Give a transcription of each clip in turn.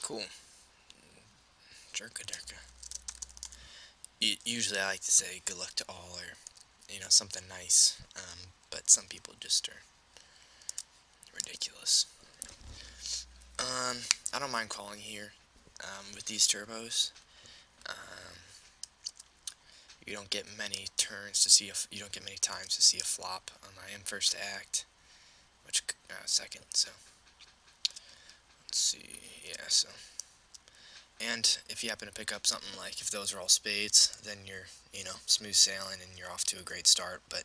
Cool. Jerka jerka. Usually I like to say good luck to all, or something nice. But some people just are ridiculous. I don't mind calling here. With these turbos, um, you don't get many turns to see you don't get many times to see a flop. I am first to act, which second. So let's see. Yeah. So and if you happen to pick up something like if those are all spades, then you're smooth sailing and you're off to a great start. But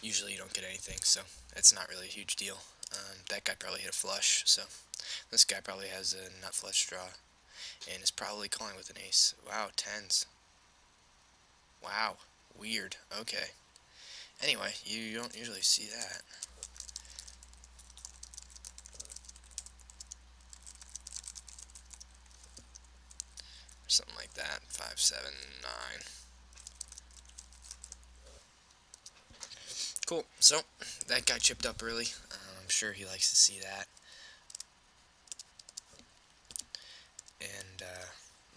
usually you don't get anything, so it's not really a huge deal. That guy probably hit a flush, so this guy probably has a nut flush draw and is probably calling with an ace. Wow, tens. Wow, weird. Okay. Anyway, you don't usually see that. Something like that. 5, 7, 9. Cool. So that guy chipped up early. I'm sure he likes to see that. And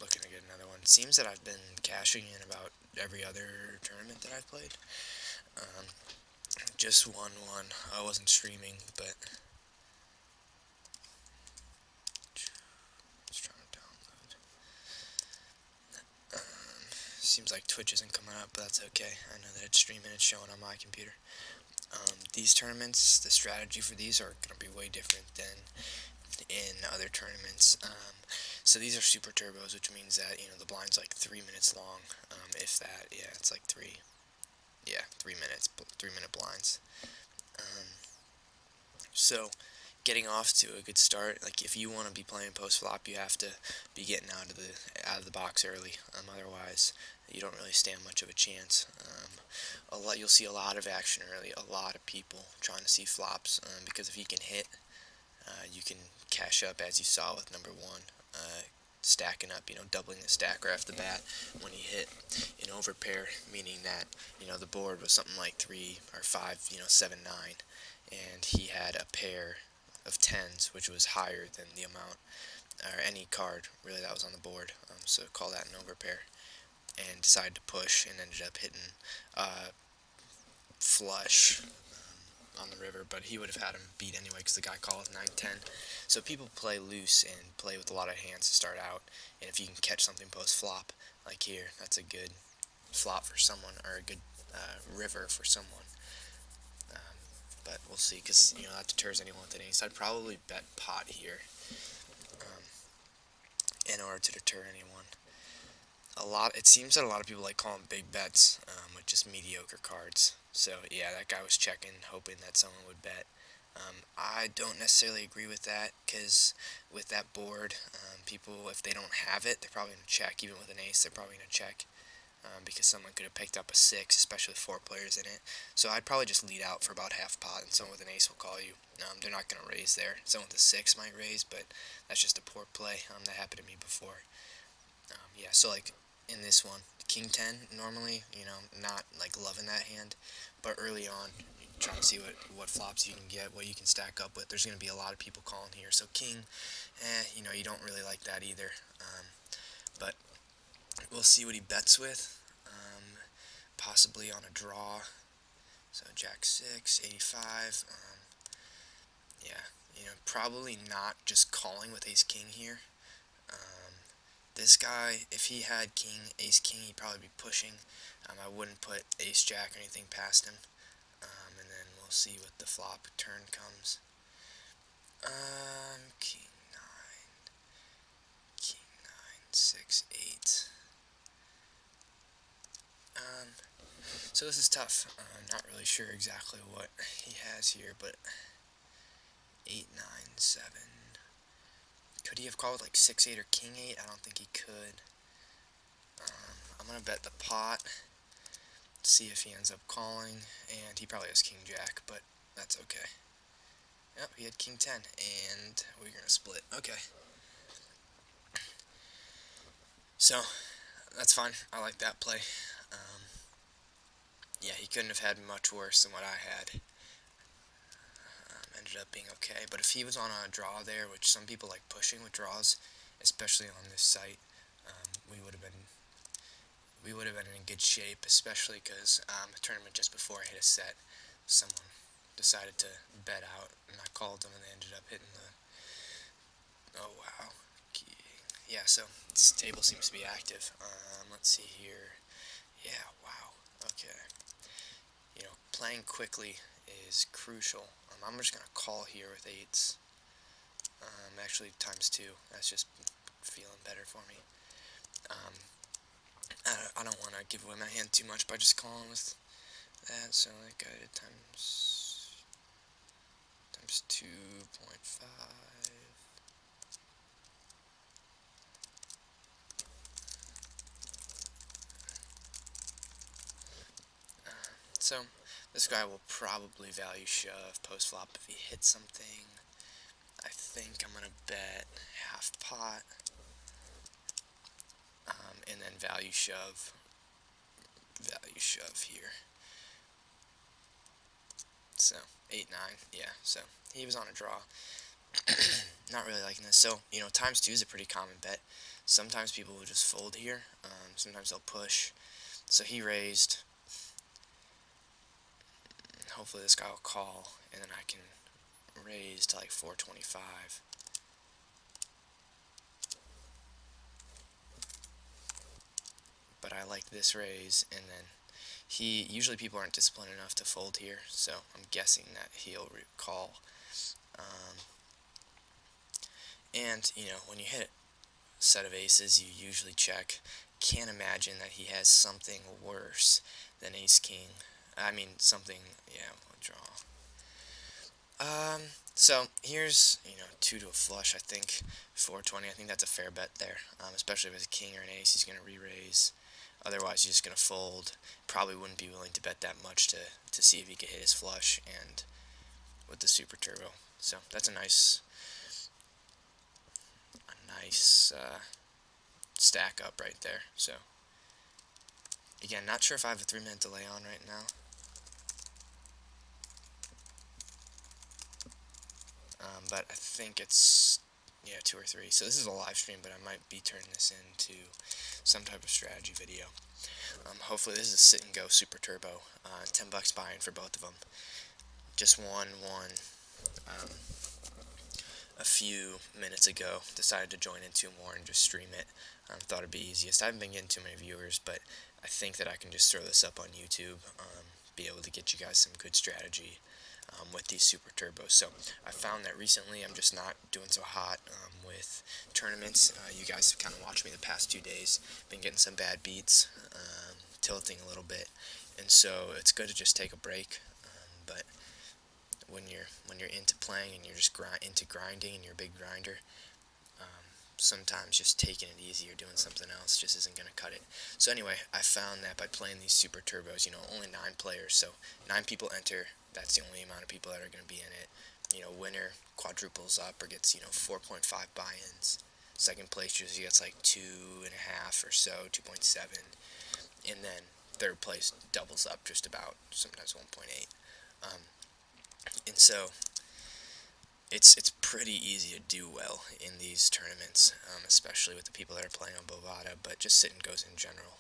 looking to get another one. Seems that I've been cashing in about every other tournament that I've played. Um, just won one. I wasn't streaming, but just trying to download. Seems like Twitch isn't coming up, but that's okay. I know that it's streaming. It's showing on my computer. These tournaments, the strategy for these are going to be way different than in other tournaments. So these are super turbos, which means that the blind's like 3 minutes long, if that. Yeah, it's like 3 minutes, 3 minute blinds. So getting off to a good start, like if you want to be playing post flop, you have to be getting out of the box early. Otherwise, you don't really stand much of a chance. You'll see a lot of action early, a lot of people trying to see flops, because if you can hit, you can cash up, as you saw with number one, stacking up, doubling the stack right off the bat when he hit an overpair, meaning that the board was something like 3 or 5, 7, 9, and he had a pair of tens, which was higher than the amount, or any card really that was on the board. So call that an overpair, and decided to push and ended up hitting flush on the river, but he would have had him beat anyway because the guy called 9-10. So people play loose and play with a lot of hands to start out, and if you can catch something post flop, like here, that's a good flop for someone, or a good river for someone. But we'll see, because that deters anyone with an ace. I'd probably bet pot here, in order to deter anyone. It seems that a lot of people like calling big bets with just mediocre cards. So yeah, that guy was checking, hoping that someone would bet. I don't necessarily agree with that, because with that board, people, if they don't have it, they're probably going to check. Even with an ace, they're probably going to check, because someone could have picked up a 6, especially with 4 players in it. So I'd probably just lead out for about half pot, and someone with an ace will call you. They're not going to raise there. Someone with a 6 might raise, but that's just a poor play. That happened to me before. Yeah, so like in this one, King 10, normally, not like loving that hand, but early on, trying to see what flops you can get, what you can stack up with. There's going to be a lot of people calling here, so King, you don't really like that either. But we'll see what he bets with, possibly on a draw. So Jack 6, 85. Yeah, probably not just calling with Ace King here. This guy, if he had King, Ace King, he'd probably be pushing. I wouldn't put Ace Jack or anything past him. And then we'll see what the flop turn comes. King 9, 6, 8. So this is tough. I'm not really sure exactly what he has here, but 8, 9, 7. Could he have called like 6, 8 or King 8? I don't think he could. I'm going to bet the pot, see if he ends up calling, and he probably has King Jack, but that's okay. Yep, he had King 10, and we're going to split. Okay. So, that's fine. I like that play. Yeah, he couldn't have had much worse than what I had. Ended ended up being okay. But if he was on a draw there, which some people like pushing with draws, especially on this site, we would have been in good shape, especially because the tournament just before I hit a set, someone decided to bet out, and I called them, and they ended up hitting the. Oh wow, yeah. So this table seems to be active. Let's see here. Yeah, wow. Okay. Playing quickly is crucial. I'm just gonna call here with eights. Actually times two. That's just feeling better for me. I don't want to give away my hand too much by just calling with that, so like I did times 2.5. So this guy will probably value shove post flop if he hits something. I think I'm gonna bet half pot, and then value shove here. So 8-9, yeah. So he was on a draw. Not really liking this. So times two is a pretty common bet. Sometimes people will just fold here. Sometimes they'll push. So he raised. Hopefully this guy will call, and then I can raise to like 425. But I like this raise, and then usually people aren't disciplined enough to fold here, so I'm guessing that he'll call. And when you hit a set of aces, you usually check. Can't imagine that he has something worse than ace king. I mean something, yeah, we'll draw. So here's, 2 to a flush, I think, 420, I think that's a fair bet there, especially if it's a king or an ace, he's going to re-raise. Otherwise, he's just going to fold. Probably wouldn't be willing to bet that much to see if he could hit his flush, and with the super turbo. So that's a nice stack up right there. So again, not sure if I have a 3-minute delay on right now. But I think it's, 2 or 3. So this is a live stream, but I might be turning this into some type of strategy video. Hopefully this is a sit and go super turbo. $10 buy-in for both of them. Just won one a few minutes ago. Decided to join in 2 more and just stream it. Thought it'd be easiest. I haven't been getting too many viewers, but I think that I can just throw this up on YouTube. Be able to get you guys some good strategy with these super turbos. So I found that recently I'm just not doing so hot with tournaments. You guys have kind of watched me the past 2 days. Been getting some bad beats, tilting a little bit, and so it's good to just take a break. But when you're into playing and you're just into grinding and you're a big grinder, sometimes just taking it easy or doing something else just isn't going to cut it. So anyway, I found that by playing these super turbos, only 9 players, so 9 people enter. That's the only amount of people that are going to be in it. Winner quadruples up or gets 4.5 buy-ins. Second place usually gets like 2.5 or so, 2.7, and then third place doubles up just about, sometimes 1.8. And so it's pretty easy to do well in these tournaments, especially with the people that are playing on Bovada, but just sit and goes in general.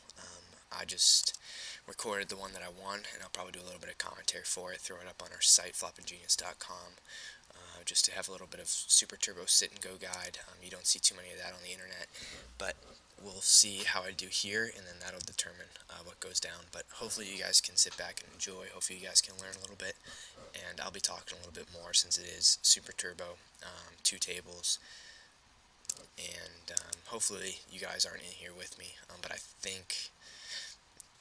I just recorded the one that I won, and I'll probably do a little bit of commentary for it, throw it up on our site, floppinggenius.com, just to have a little bit of super turbo sit and go guide. You don't see too many of that on the internet, but we'll see how I do here, and then that'll determine what goes down. But hopefully you guys can sit back and enjoy. Hopefully you guys can learn a little bit, and I'll be talking a little bit more since it is super turbo, 2 tables, and hopefully you guys aren't in here with me, but I think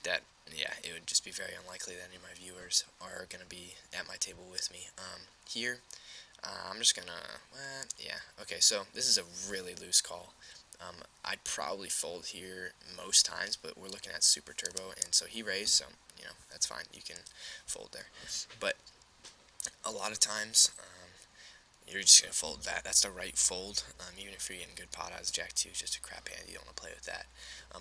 that, yeah, it would just be very unlikely that any of my viewers are going to be at my table with me. Here, I'm just going to, yeah, okay, so this is a really loose call. I'd probably fold here most times, but we're looking at super turbo, and so he raised, so, that's fine. You can fold there. But a lot of times, you're just going to fold that. That's the right fold. Even if you're getting good pot odds, Jack 2 is just a crap hand. You don't want to play with that.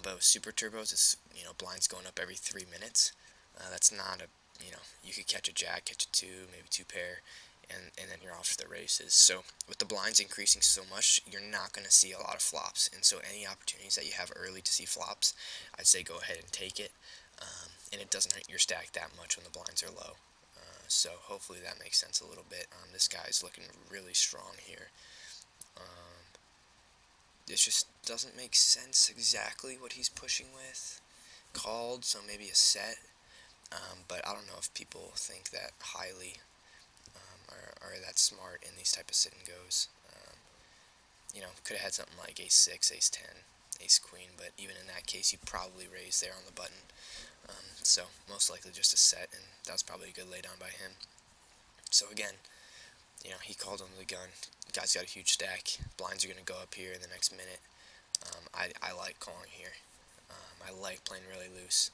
But with super turbos, it's, blinds going up every 3 minutes. That's not a, you could catch a Jack, catch a 2, maybe 2 pair, and then you're off to the races. So with the blinds increasing so much, you're not going to see a lot of flops. And so any opportunities that you have early to see flops, I'd say go ahead and take it. And it doesn't hurt your stack that much when the blinds are low. So hopefully that makes sense a little bit. This guy's looking really strong here. It just doesn't make sense exactly what he's pushing with. Called, so maybe a set. But I don't know if people think that highly, are that smart in these type of sit and goes. Could have had something like ace 6, ace 10, ace queen, but even in that case, you probably raise there on the button. So most likely just a set, and that was probably a good lay down by him. So again, he called him the gun. The guy's got a huge stack. Blinds are going to go up here in the next minute. I like calling here. I like playing really loose.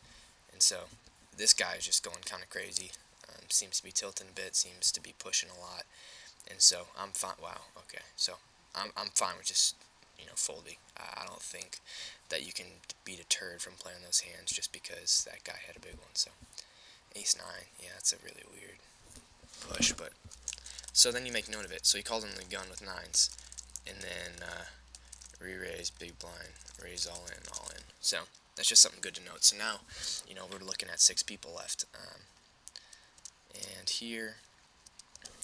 And so this guy is just going kind of crazy. Seems to be tilting a bit, seems to be pushing a lot. And so I'm fine. Wow, okay. So I'm fine with just, folding. I don't think that you can be deterred from playing those hands just because that guy had a big one. So ace 9, yeah, that's a really weird push, but so then you make note of it. So he called him the gun with 9s, and then re-raise, big blind, raise all in, all in. So that's just something good to note. So now, we're looking at 6 people left, and here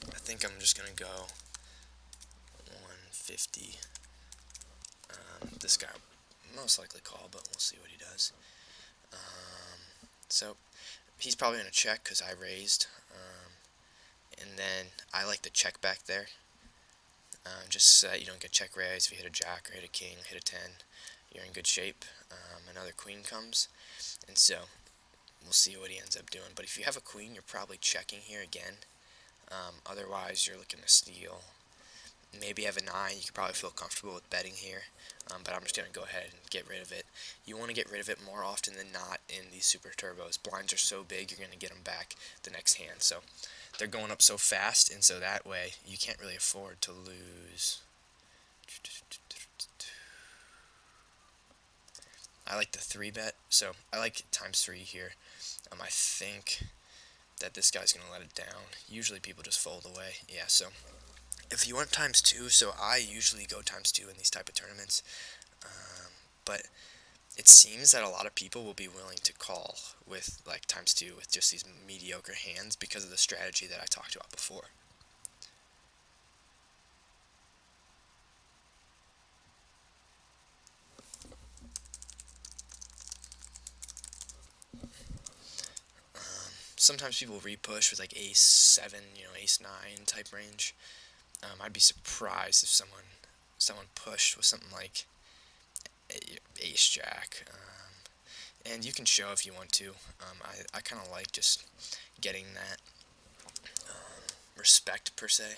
I think I'm just gonna go 150. This guy will most likely call, but we'll see what he does. So he's probably gonna check because I raised, and then I like to check back there. Just so that you don't get check raised. If you hit a jack or hit a king, hit a 10, you're in good shape. Another queen comes, and so we'll see what he ends up doing. But if you have a queen, you're probably checking here again. Otherwise, you're looking to steal. Maybe have a 9. You could probably feel comfortable with betting here, but I'm just going to go ahead and get rid of it. You want to get rid of it more often than not in these super turbos. Blinds are so big, you're going to get them back the next hand. So they're going up so fast, and so that way you can't really afford to lose. I like the 3-bet, so I like times 3 here. I think that this guy's going to let it down. Usually people just fold away. Yeah, so if you want times 2, so I usually go times 2 in these type of tournaments, but it seems that a lot of people will be willing to call with like times 2 with just these mediocre hands because of the strategy that I talked about before. Sometimes people repush with like ace 7, ace 9 type range. I'd be surprised if someone pushed with something like ace jack. And you can show if you want to. I kind of like just getting that respect per se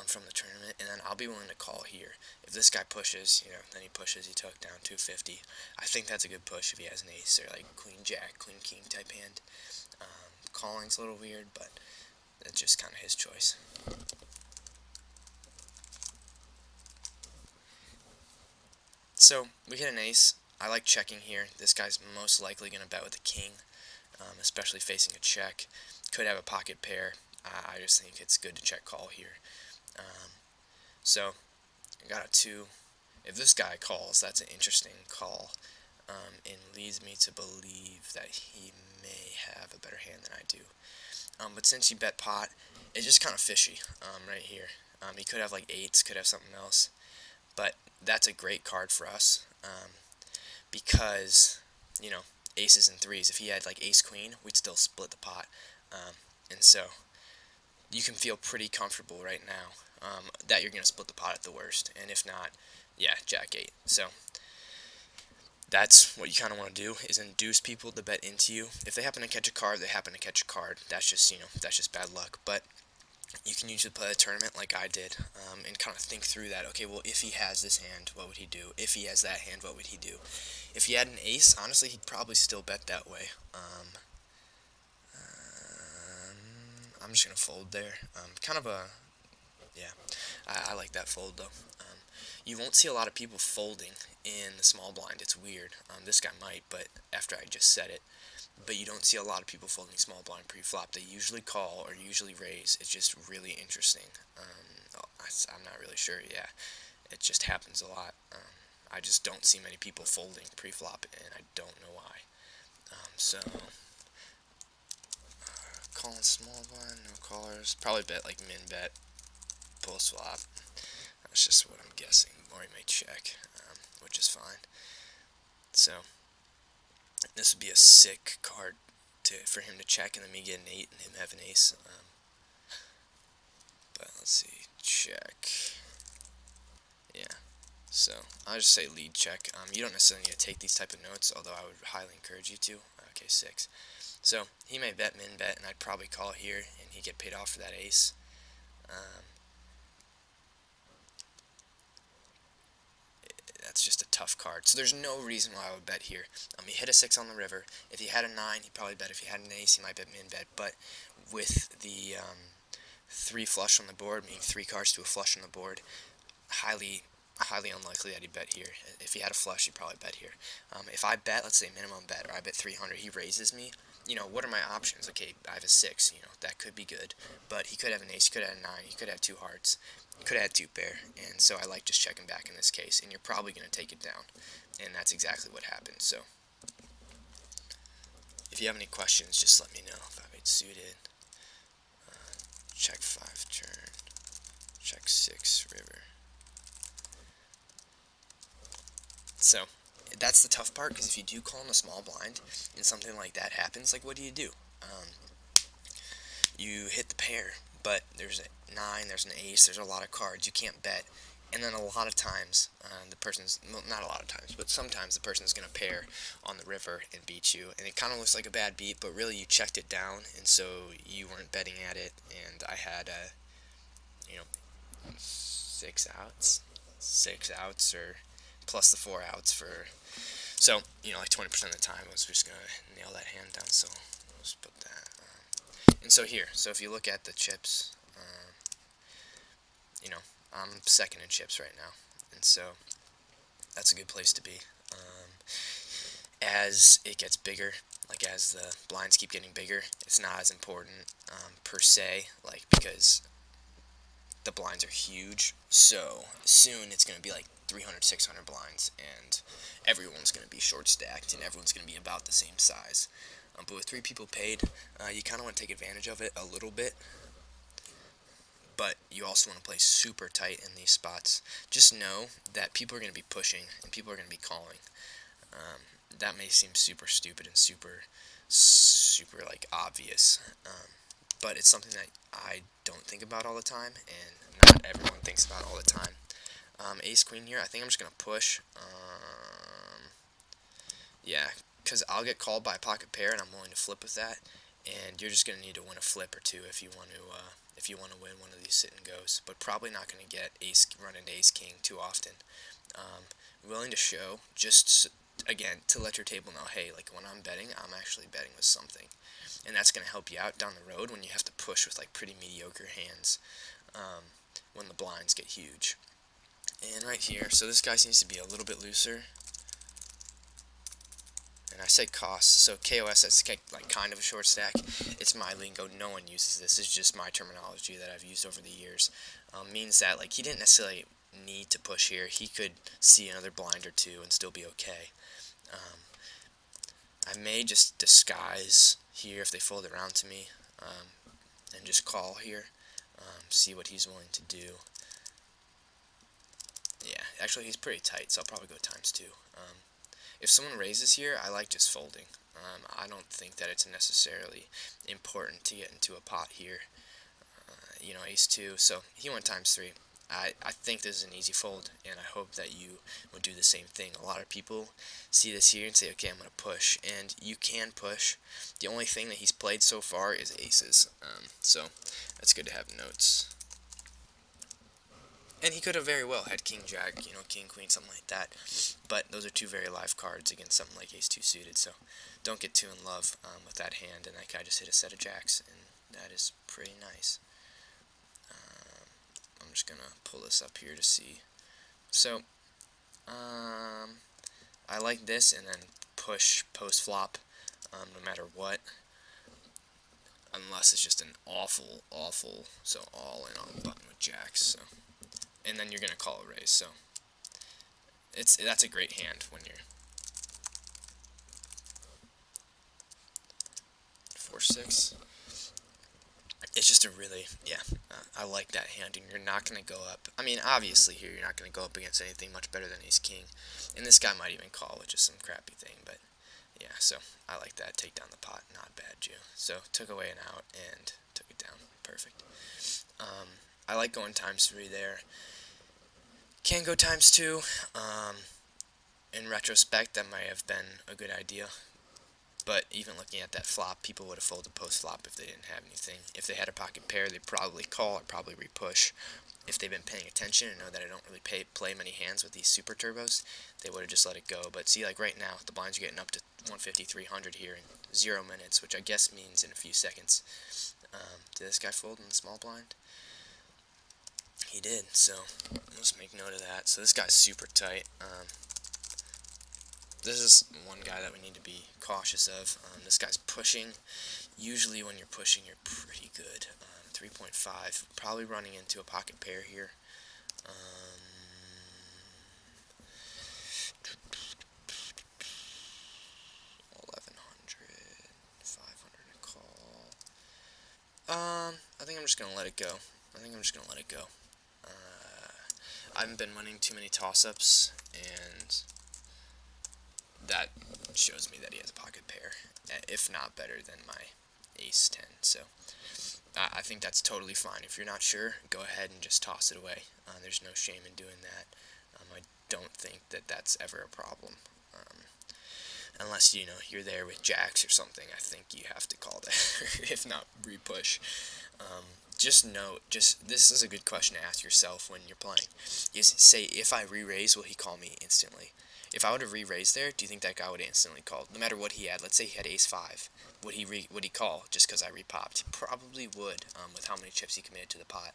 from the tournament, and then I'll be willing to call here. If this guy pushes, then he pushes, he took down 250. I think that's a good push if he has an ace or like queen jack, queen king type hand. Calling's a little weird, but that's just kind of his choice. So we hit an ace. I like checking here. This guy's most likely going to bet with a king, especially facing a check. Could have a pocket pair. I just think it's good to check call here. So I got a 2. If this guy calls, that's an interesting call, and leads me to believe that he may have a better hand than I do. But since he bet pot, it's just kind of fishy right here. He could have like 8s, could have something else. But that's a great card for us because, aces and 3s. If he had like ace queen, we'd still split the pot. And so you can feel pretty comfortable right now that you're going to split the pot at the worst. And if not, yeah, jack 8. So that's what you kind of want to do, is induce people to bet into you. If they happen to catch a card, they happen to catch a card. That's just, that's just bad luck. But you can usually play a tournament like I did, and kind of think through that. Okay, well, if he has this hand, what would he do? If he has that hand, what would he do? If he had an ace, honestly, he'd probably still bet that way. I'm just going to fold there. I like that fold, though. You won't see a lot of people folding in the small blind. It's weird. This guy might, but after I just said it. but you don't see a lot of people folding small blind pre-flop. They usually call or usually raise. It's just really interesting. I'm not really sure. Yeah, it just happens a lot. I just don't see many people folding pre-flop, and I don't know why. So calling small blind, no callers. Probably bet like min bet, post flop. That's just what I'm guessing. Or he may check, which is fine. So this would be a sick card for him to check, and then me get an 8 and him have an ace. But let's see, check. Yeah. So I'll just say lead check. You don't necessarily need to take these type of notes, although I would highly encourage you to. Okay, 6. So he may bet min bet, and I'd probably call here, and he'd get paid off for that ace. That's just a tough card. So there's no reason why I would bet here. He hit a 6 on the river. If he had a 9, he'd probably bet. If he had an ace, he might bet min bet. But with the 3 flush on the board, meaning 3 cards to a flush on the board, highly unlikely that he'd bet here. If he had a flush, he'd probably bet here. If I bet, let's say minimum bet, or I bet 300, he raises me. What are my options? Okay, I have a 6, that could be good. But he could have an ace, he could have a 9, he could have 2 hearts, he could have had 2 pair. And so I like just checking back in this case, and you're probably going to take it down. And that's exactly what happened. So if you have any questions, just let me know. 5-8 suited, check 5 turn, check 6 river. So that's the tough part, because if you do call in a small blind and something like that happens, like what do? You hit the pair, but there's a 9, there's an ace, there's a lot of cards, you can't bet, and then a lot of times not a lot of times, but sometimes the person's going to pair on the river and beat you, and it kind of looks like a bad beat, but really you checked it down, and so you weren't betting at it, and I had 6 outs, or plus the 4 outs for, so, like 20% of the time I was just going to nail that hand down, so let's put that, and so here, so if you look at the chips, I'm second in chips right now, and so that's a good place to be. As it gets bigger, like as the blinds keep getting bigger, it's not as important per se, like because the blinds are huge, so soon it's going to be like 300, 600 blinds, and everyone's going to be short stacked, and everyone's going to be about the same size. But with 3 people paid, you kind of want to take advantage of it a little bit, but you also want to play super tight in these spots. Just know that people are going to be pushing, and people are going to be calling. That may seem super stupid and super like obvious, but it's something that I don't think about all the time, and not everyone thinks about all the time. Ace queen here, I think I'm just going to push. Yeah, because I'll get called by a pocket pair, and I'm willing to flip with that, and you're just going to need to win a flip or 2 if you want to win one of these sit and goes, but probably not going to get run into ace king too often. Willing to show, just again to let your table know, hey, like when I'm betting, I'm actually betting with something, and that's going to help you out down the road when you have to push with like pretty mediocre hands, when the blinds get huge. And right here, so this guy seems to be a little bit looser. And I say cost, so KOS, that's like kind of a short stack. It's my lingo, no one uses this, it's just my terminology that I've used over the years. Means that like he didn't necessarily need to push here, he could see another blind or 2 and still be okay. I may just disguise here if they fold around to me, and just call here, see what he's willing to do. Yeah, actually he's pretty tight, so I'll probably go ×2. If someone raises here, I like just folding. I don't think that it's necessarily important to get into a pot here. Ace 2, so he went ×3. I think this is an easy fold, and I hope that you would do the same thing. A lot of people see this here and say, okay, I'm going to push, and you can push. The only thing that he's played so far is aces, so that's good to have notes. And he could have very well had king jack, king queen, something like that. But those are 2 very live cards against something like ace 2 suited. So don't get too in love with that hand. And that guy just hit a set of jacks, and that is pretty nice. I'm just gonna pull this up here to see. So I like this, and then push post flop. no matter what, unless it's just an awful, so all in on the button with jacks, so, and then you're going to call a raise, so that's a great hand when you're 4-6. It's just a really, I like that hand, and you're not going to go up. I mean, obviously here you're not going to go up against anything much better than ace-king, and this guy might even call with just some crappy thing, but yeah, so I like that. Take down the pot, not bad, Jew. So took away an out and took it down. Perfect. I like going ×3 there. Can go ×2. In retrospect, that might have been a good idea. But even looking at that flop, people would have folded post-flop if they didn't have anything. If they had a pocket pair, they'd probably call or probably repush. If they've been paying attention and know that I don't really play many hands with these super turbos, they would have just let it go. But see, like right now, the blinds are getting up to 150, 300 here in 0 minutes, which I guess means in a few seconds. Did this guy fold in the small blind? He did, so let's make note of that. So this guy's super tight. This is one guy that we need to be cautious of. This guy's pushing. Usually when you're pushing, you're pretty good. 3.5, probably running into a pocket pair here. 1100, 500 to call. I think I'm just gonna let it go. I haven't been winning too many toss-ups, and that shows me that he has a pocket pair, if not better than my ace-10. So I think that's totally fine. If you're not sure, go ahead and just toss it away. There's no shame in doing that. I don't think that that's ever a problem. Unless, you're there with jacks or something, I think you have to call there, if not repush. Just note, this is a good question to ask yourself when you're playing. Say, if I re-raise, will he call me instantly? If I would have re-raised there, do you think that guy would instantly call? No matter what he had, let's say he had ace-5, would he call just because I repopped? He probably would, with how many chips he committed to the pot.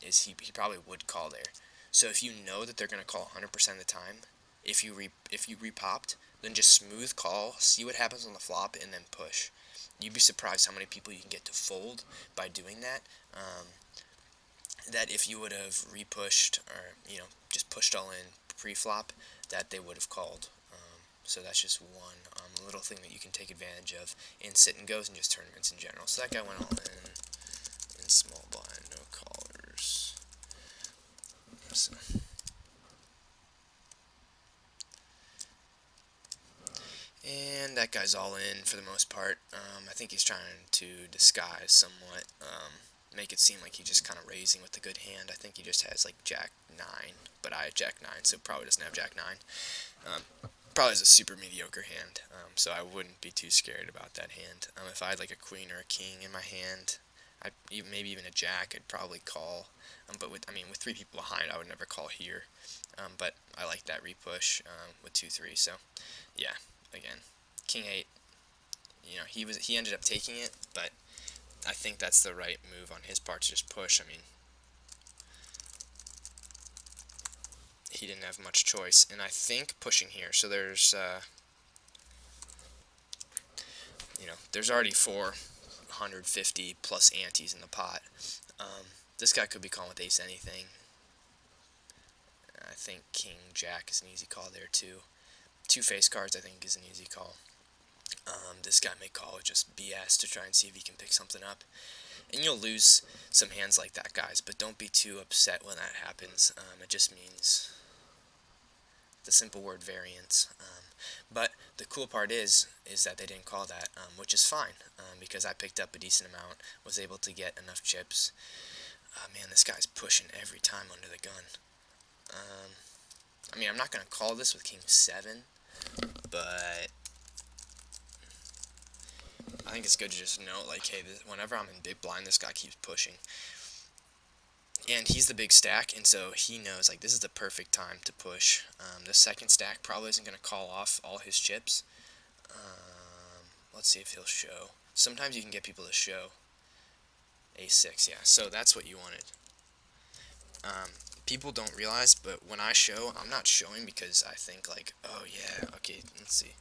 He probably would call there. So if you know that they're going to call 100% of the time, if you repopped, then just smooth call, see what happens on the flop, and then push. You'd be surprised how many people you can get to fold by doing that. That if you would have repushed or just pushed all in pre-flop, that they would have called. So that's just one little thing that you can take advantage of in sit and goes and just tournaments in general. So that guy went all in small blind, no callers. So. And that guy's all in for the most part. I think he's trying to disguise somewhat, make it seem like he's just kind of raising with a good hand. I think he just has like Jack 9, but I have Jack 9, so probably doesn't have Jack 9. Probably has a super mediocre hand, so I wouldn't be too scared about that hand. If I had like a queen or a king in my hand, maybe even a jack, I'd probably call. But with 3 people behind, I would never call here. But I like that repush with 2-3. So yeah, again, king 8. He ended up taking it, but I think that's the right move on his part to just push. I mean, he didn't have much choice, and I think pushing here. So there's there's already 450 plus antes in the pot. This guy could be calling with ace anything. I think king jack is an easy call there too. 2 face cards I think is an easy call. This guy may call with just BS to try and see if he can pick something up. And you'll lose some hands like that, guys, but don't be too upset when that happens. It just means the simple word variance. But the cool part is that they didn't call that, which is fine, because I picked up a decent amount, was able to get enough chips. Man, this guy's pushing every time under the gun. I'm not going to call this with king 7, but I think it's good to just note, like, hey, whenever I'm in big blind, this guy keeps pushing. And he's the big stack, and so he knows, like, this is the perfect time to push. The second stack probably isn't going to call off all his chips. Let's see if he'll show. Sometimes you can get people to show. A6, yeah, so that's what you wanted. People don't realize, but when I show, I'm not showing because I think, like, oh, yeah, okay, let's see.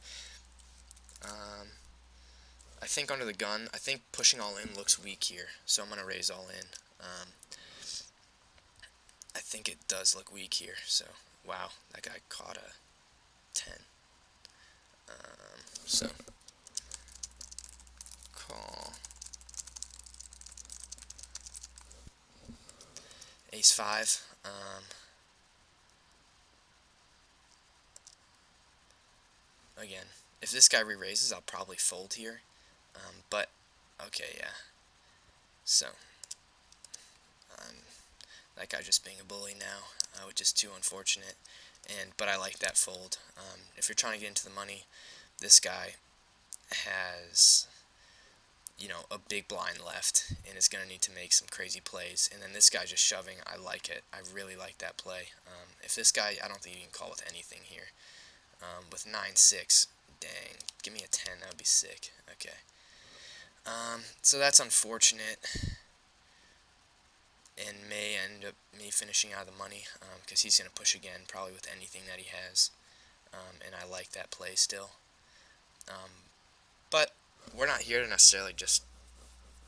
I think under the gun, I think pushing all in looks weak here, so I'm going to raise all in. I think it does look weak here, so wow, that guy caught a 10. So call ace 5. Again, if this guy re-raises, I'll probably fold here. But okay, yeah. So that guy just being a bully now, which is too unfortunate. But I like that fold. If you're trying to get into the money, this guy has, a big blind left and is going to need to make some crazy plays. And then this guy just shoving, I like it. I really like that play. If this guy, I don't think you can call with anything here. With 9-6, dang, give me a 10, that would be sick. Okay. So that's unfortunate, and may end up me finishing out of the money, because he's going to push again, probably with anything that he has, and I like that play still. But we're not here to necessarily just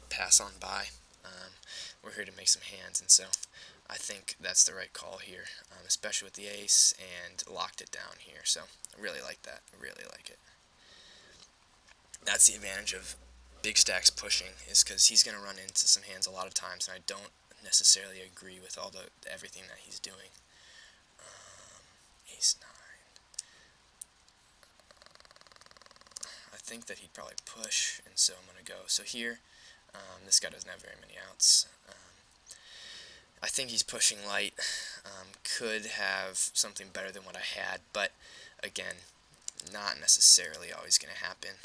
pass on by. We're here to make some hands, and so I think that's the right call here, especially with the ace, and locked it down here. So I really like that. I really like it. That's the advantage of big stacks pushing, is because he's going to run into some hands a lot of times, and I don't necessarily agree with everything that he's doing. Ace 9. I think that he'd probably push, and so I'm going to go. So here, this guy doesn't have very many outs. I think he's pushing light. Could have something better than what I had, but again, not necessarily always going to happen.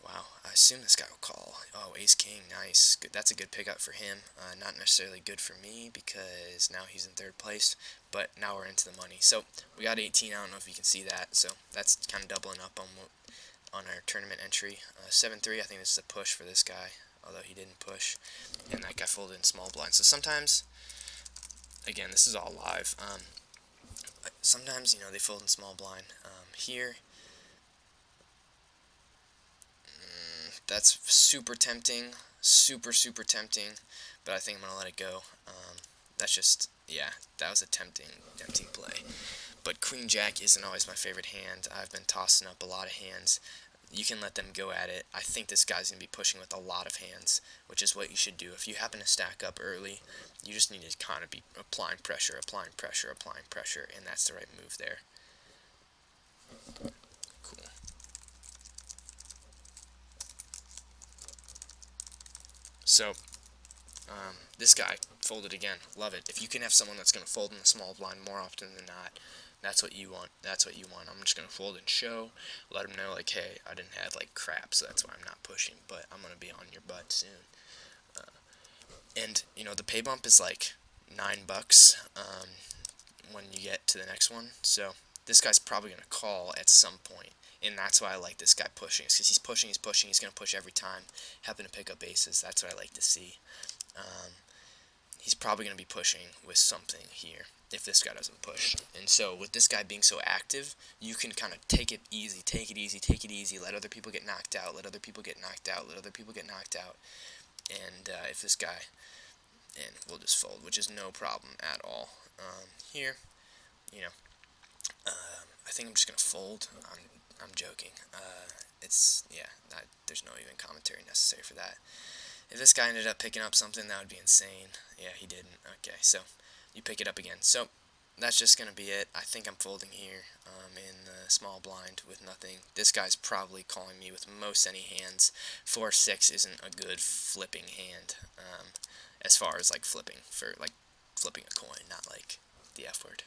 Wow, I assume this guy will call. Oh, ace king, nice. Good. That's a good pickup for him. Not necessarily good for me because now he's in third place, but now we're into the money. So we got 18. I don't know if you can see that. So that's kind of doubling up on our tournament entry. 7-3. I think this is a push for this guy, although he didn't push, and that guy folded in small blind. So sometimes, again, this is all live. Sometimes they fold in small blind. Here. That's super tempting, super tempting, but I think I'm gonna let it go. That's just, yeah, that was a tempting play. But Queen Jack isn't always my favorite hand. I've been tossing up a lot of hands. You can let them go at it. I think this guy's gonna be pushing with a lot of hands, which is what you should do. If you happen to stack up early, you just need to kind of be applying pressure, and that's the right move there. Cool. So, this guy folded again. Love it. If you can have someone that's going to fold in the small blind more often than not, that's what you want. That's what you want. I'm just going to fold and show, let them know, like, hey, I didn't have, like, crap, so that's why I'm not pushing, but I'm going to be on your butt soon. And, the pay bump is, like, $9 when you get to the next one, so this guy's probably going to call at some point. And that's why I like this guy pushing. It's because he's pushing, he's going to push every time. Happen to pick up aces. That's what I like to see. He's probably going to be pushing with something here if this guy doesn't push. And so with this guy being so active, you can kind of take it easy, let other people get knocked out, And if this guy, and we'll just fold, which is no problem at all. Here, I think I'm just going to fold. I'm joking. There's no even commentary necessary for that. If this guy ended up picking up something, that would be insane. Yeah, he didn't. Okay, so you pick it up again. So that's just going to be it. I think I'm folding here in the small blind with nothing. This guy's probably calling me with most any hands. 4-6 isn't a good flipping hand as far as like flipping a coin, not like the F word.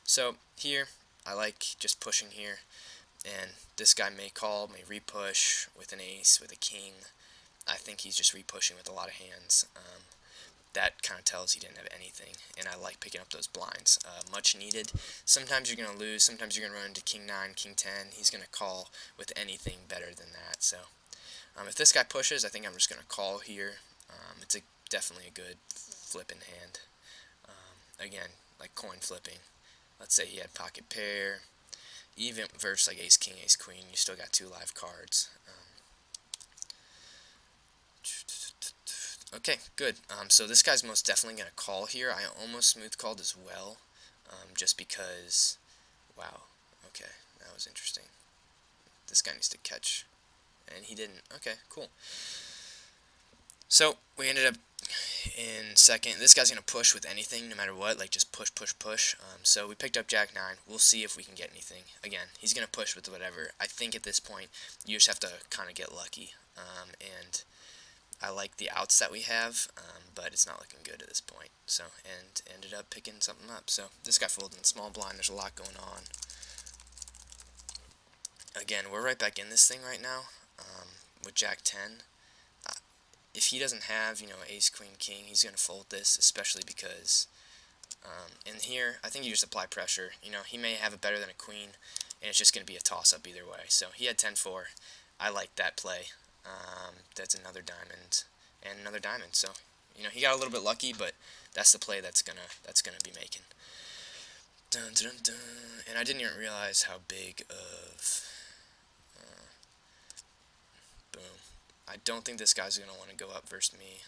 So here, I like just pushing here, and this guy may call, may repush with an ace, with a king. I think he's just repushing with a lot of hands. That kind of tells he didn't have anything, and I like picking up those blinds. Much needed. Sometimes you're going to lose, sometimes you're going to run into king 9, king 10. He's going to call with anything better than that. So if this guy pushes, I think I'm just going to call here. It's definitely a good flipping hand. Again, like coin flipping. Let's say he had pocket pair. even versus like ace king, ace queen, you still got 2 live cards. Okay, good. So this guy's most definitely going to call here. I almost smooth called as well, just because, wow, okay, that was interesting. This guy needs to catch, and he didn't. Okay, cool. So we ended up in second. This guy's going to push with anything, no matter what, like just push, push, push. So we picked up Jack 9. We'll see if we can get anything. Again, he's going to push with whatever. I think at this point, you just have to kind of get lucky. And I like the outs that we have, but it's not looking good at this point. So, and ended up picking something up. So this guy folded in small blind. There's a lot going on. Again, we're right back in this thing right now with Jack 10. If he doesn't have, ace, queen, king, he's going to fold this, especially because in here, I think you just apply pressure. He may have it better than a queen, and it's just going to be a toss-up either way. So he had 10-4. I like that play. That's another diamond and another diamond. So, he got a little bit lucky, but that's the play that's gonna be making. Dun, dun, dun. And I didn't even realize how big of boom. I don't think this guy's gonna want to go up versus me.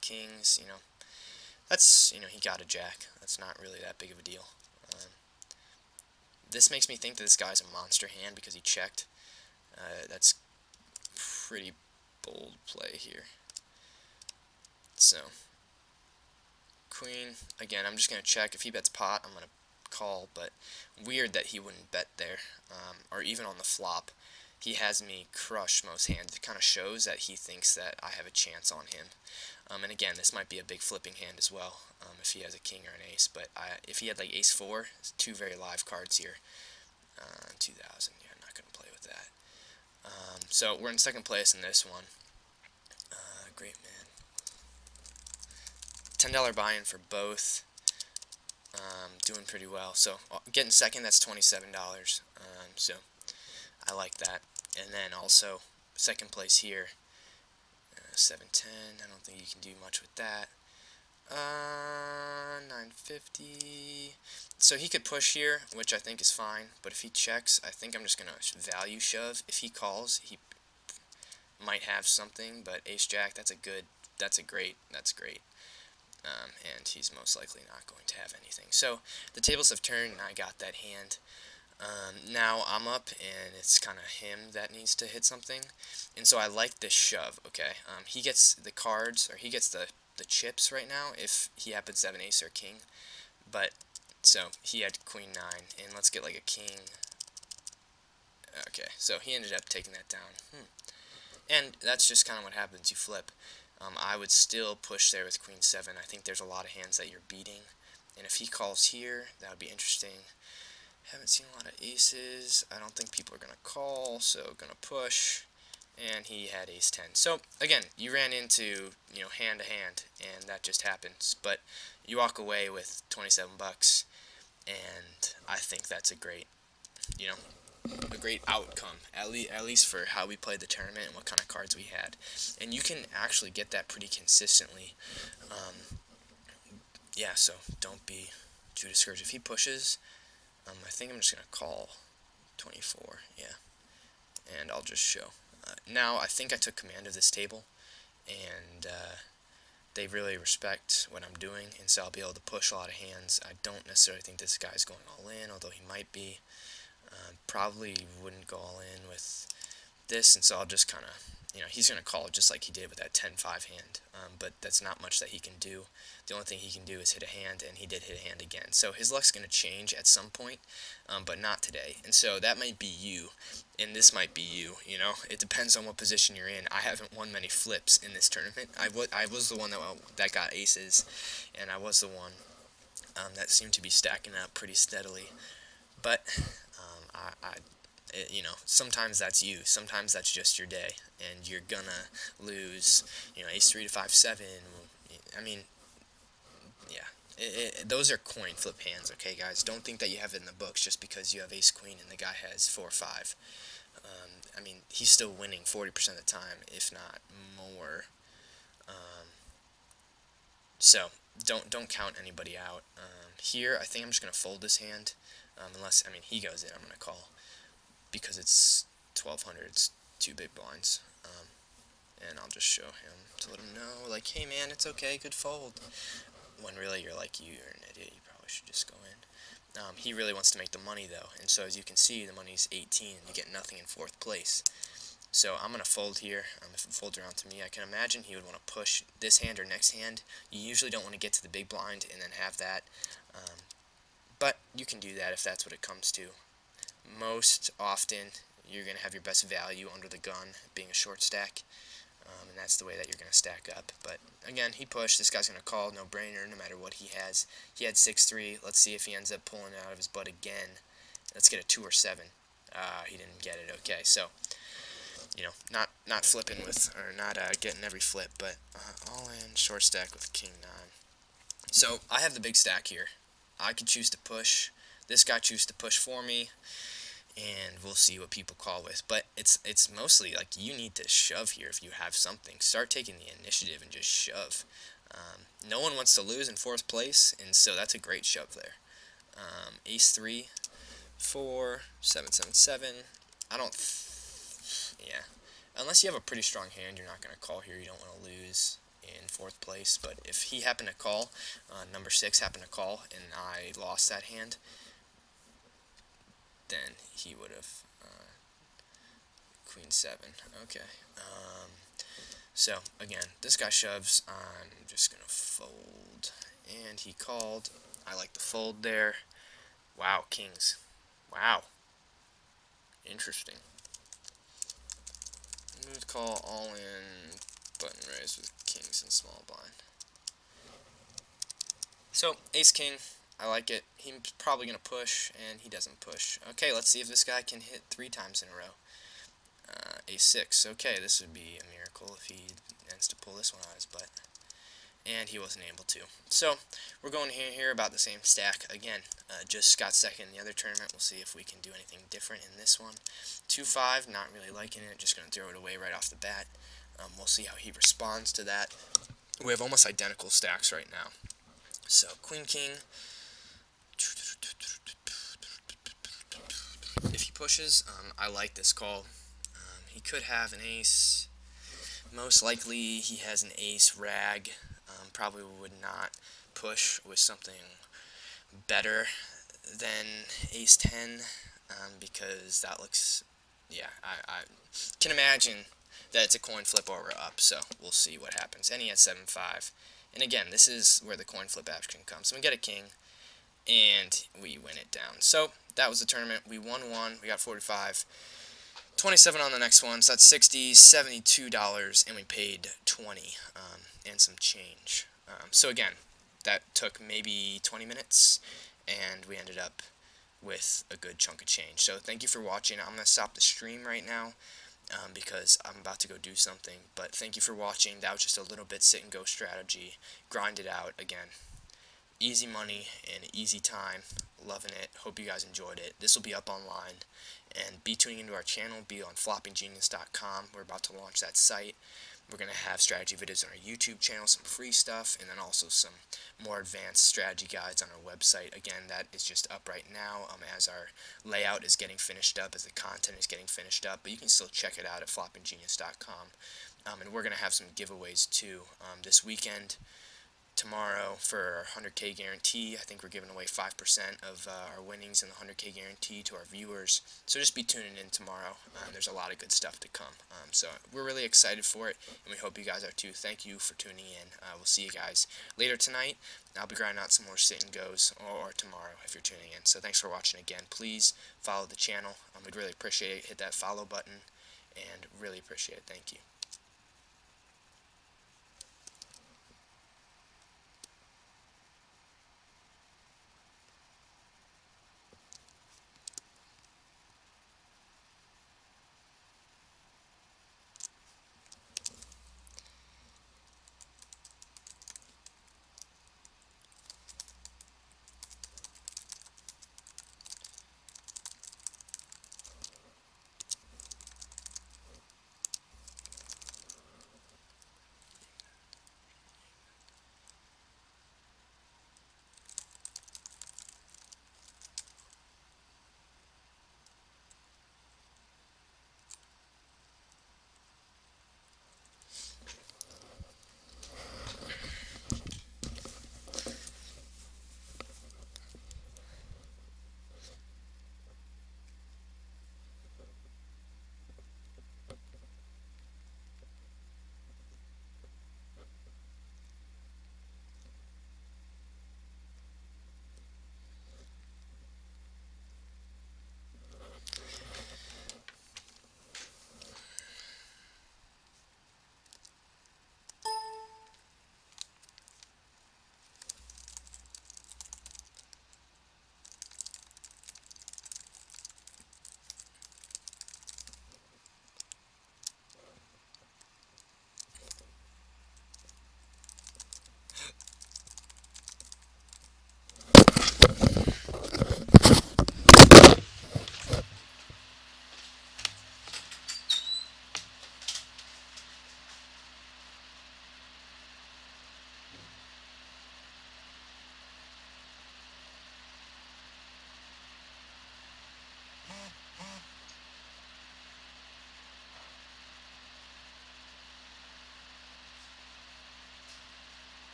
Kings, that's he got a jack. That's not really that big of a deal. This makes me think that this guy's a monster hand because he checked. That's pretty bold play here. So, queen, again, I'm just going to check. If he bets pot, I'm going to call, but weird that he wouldn't bet there, or even on the flop. He has me crush most hands. It kind of shows that he thinks that I have a chance on him. And again, this might be a big flipping hand as well, if he has a king or an ace, but if he had like ace 4, 2 very live cards here. 2000, yeah, I'm not going to play with that. So we're in second place in this one. Great man. $10 buy-in for both. Doing pretty well. So getting second, that's $27. So I like that. And then also second place here, 710. I don't think you can do much with that. 950. So he could push here, which I think is fine. But if he checks, I think I'm just gonna value shove. If he calls, he might have something. But ace jack, that's great. And he's most likely not going to have anything. So the tables have turned, and I got that hand. Now I'm up, and it's kind of him that needs to hit something. And so I like this shove. Okay, he gets the cards, or he gets the chips right now if he happens to have an ace or king. But so he had queen 9, and let's get like a king. Okay, so he ended up taking that down. And that's just kind of what happens. You flip. I would still push there with queen 7. I think there's a lot of hands that you're beating, and if he calls here, that would be interesting. Haven't seen a lot of aces. I don't think people are gonna call, so gonna push. And he had ace 10. So again, you ran into hand to hand, and that just happens. But you walk away with $27, and I think that's a great outcome, at least for how we played the tournament and what kind of cards we had. And you can actually get that pretty consistently. Yeah, so don't be too discouraged. If he pushes, I think I'm just going to call 24, yeah, and I'll just show. Now, I think I took command of this table, and they really respect what I'm doing, and so I'll be able to push a lot of hands. I don't necessarily think this guy's going all in, although he might be. Probably wouldn't go all in with this, and so I'll just kind of, he's going to call just like he did with that 10-5 hand, but that's not much that he can do. The only thing he can do is hit a hand, and he did hit a hand again. So his luck's going to change at some point, but not today. And so that might be you, and this might be you, It depends on what position you're in. I haven't won many flips in this tournament. I was the one that got aces, and I was the one that seemed to be stacking up pretty steadily. But sometimes that's you. Sometimes that's just your day, and you're gonna lose. Ace 3 to 5-7. I mean, yeah. Those are coin flip hands, okay, guys? Don't think that you have it in the books just because you have ace queen and the guy has 4 or 5. I mean, he's still winning 40% of the time, if not more. So don't count anybody out. Here, I think I'm just gonna fold this hand. Unless, I mean, he goes in, I'm going to call because it's 1200. It's 2 big blinds. And I'll just show him to let him know, like, hey man, it's okay, good fold. When really you're like, you're an idiot, you probably should just go in. He really wants to make the money though, and so as you can see, the money's 18, and you get nothing in 4th place. So I'm going to fold here. If it folds around to me, I can imagine he would want to push this hand or next hand. You usually don't want to get to the big blind and then have that, but you can do that if that's what it comes to. Most often, you're going to have your best value under the gun, being a short stack, and that's the way that you're going to stack up. But again, he pushed. This guy's going to call, no brainer, no matter what he has. He had 6-3. Let's see if he ends up pulling it out of his butt again. Let's get a 2 or 7. He didn't get it. Okay, so not flipping with, or not getting every flip, but all in short stack with king 9. So I have the big stack here. I could choose to push. This guy chooses to push for me, and we'll see what people call with. But it's mostly like you need to shove here if you have something. Start taking the initiative and just shove. No one wants to lose in 4th place, and so that's a great shove there. Ace 3, 4, 7, 7, 7. Yeah. Unless you have a pretty strong hand, you're not going to call here. You don't want to lose in 4th place. But if he happened to call, number 6 happened to call, and I lost that hand, then he would have queen 7. Okay. So again, this guy shoves. I'm just gonna fold, and he called. I like the fold there. Wow, kings. Wow. Interesting. Smooth call, all in, button raise with kings and small blind. So ace king. I like it. He's probably going to push, and he doesn't push. Okay, let's see if this guy can hit 3 times in a row. A6. Okay, this would be a miracle if he ends to pull this one out of his butt. And he wasn't able to. So, we're going here about the same stack. Again, just got second in the other tournament. We'll see if we can do anything different in this one. 2-5, not really liking it. Just going to throw it away right off the bat. We'll see how he responds to that. We have almost identical stacks right now. So, queen, king. If he pushes, I like this call. He could have an ace. Most likely he has an ace rag. Probably would not push with something better than ace 10, because that looks, yeah, I can imagine that it's a coin flip or we're up, so we'll see what happens. And he had 7-5. And again, this is where the coin flip action comes. So we get a king, and we win it down. So that was the tournament. We won 1. We got 45. 27 on the next one, so that's $60, $72, and we paid 20 and some change. So again, that took maybe 20 minutes, and we ended up with a good chunk of change. So thank you for watching. I'm going to stop the stream right now because I'm about to go do something. But thank you for watching. That was just a little bit sit-and-go strategy. Grind it out. Again, easy money and easy time. Loving it. Hope you guys enjoyed it. This will be up online. And be tuning into our channel. Be on floppinggenius.com. We're about to launch that site. We're going to have strategy videos on our YouTube channel, some free stuff, and then also some more advanced strategy guides on our website. Again, that is just up right now as our layout is getting finished up, as the content is getting finished up. But you can still check it out at floppinggenius.com. And we're going to have some giveaways too this weekend. Tomorrow for our 100K guarantee, I think we're giving away 5% of our winnings in the 100K guarantee to our viewers. So just be tuning in tomorrow. There's a lot of good stuff to come. So we're really excited for it, and we hope you guys are too. Thank you for tuning in. We'll see you guys later tonight. I'll be grinding out some more sit-and-goes or tomorrow if you're tuning in. So thanks for watching again. Please follow the channel. We'd really appreciate it. Hit that follow button, and really appreciate it. Thank you.